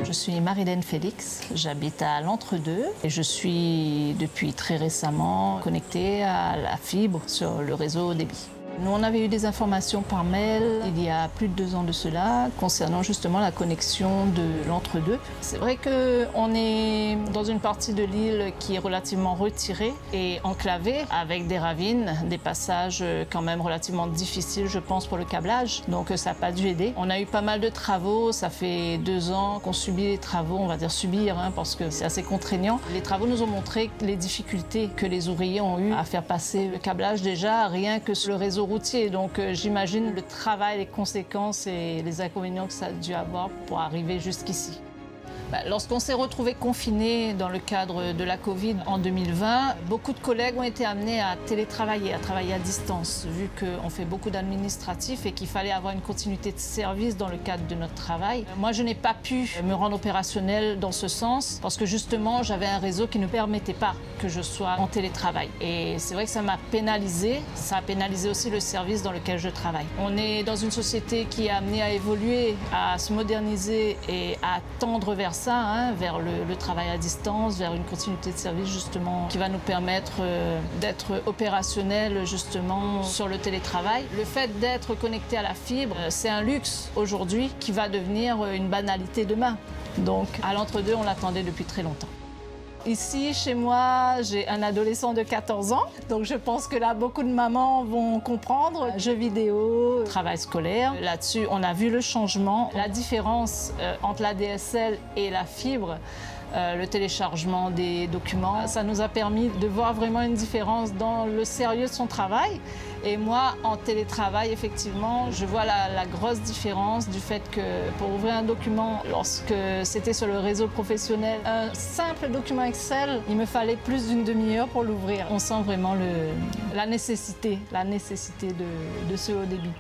Je suis Marilène Félix, j'habite à l'Entre-Deux et je suis depuis très récemment connectée à la fibre sur le réseau débit. Nous, on avait eu des informations par mail il y a plus de 2 ans de cela concernant justement la connexion de l'Entre-Deux. C'est vrai qu'on est dans une partie de l'île qui est relativement retirée et enclavée avec des ravines, des passages quand même relativement difficiles, je pense, pour le câblage. Donc ça n'a pas dû aider. On a eu pas mal de travaux, ça fait 2 ans qu'on subit les travaux, on va dire subir parce que c'est assez contraignant. Les travaux nous ont montré les difficultés que les ouvriers ont eu à faire passer le câblage déjà, rien que sur le réseau routier. Donc j'imagine le travail, les conséquences et les inconvénients que ça a dû avoir pour arriver jusqu'ici. Lorsqu'on s'est retrouvés confinés dans le cadre de la Covid en 2020, beaucoup de collègues ont été amenés à télétravailler, à travailler à distance, vu qu'on fait beaucoup d'administratifs et qu'il fallait avoir une continuité de service dans le cadre de notre travail. Moi, je n'ai pas pu me rendre opérationnelle dans ce sens parce que justement, j'avais un réseau qui ne permettait pas que je sois en télétravail. Et c'est vrai que ça m'a pénalisée, ça a pénalisé aussi le service dans lequel je travaille. On est dans une société qui est amenée à évoluer, à se moderniser et à tendre vers ça, vers le travail à distance, vers une continuité de service justement qui va nous permettre d'être opérationnels justement sur le télétravail. Le fait d'être connecté à la fibre, c'est un luxe aujourd'hui qui va devenir une banalité demain. Donc à l'Entre-Deux, on l'attendait depuis très longtemps. Ici, chez moi, j'ai un adolescent de 14 ans, donc je pense que là, beaucoup de mamans vont comprendre. Jeux vidéo, travail scolaire. Là-dessus, on a vu le changement, la différence entre la DSL et la fibre. Le téléchargement des documents, ça nous a permis de voir vraiment une différence dans le sérieux de son travail. Et moi, en télétravail, effectivement, je vois la grosse différence du fait que pour ouvrir un document, lorsque c'était sur le réseau professionnel, un simple document Excel, il me fallait plus d'une demi-heure pour l'ouvrir. On sent vraiment la nécessité de ce haut débit.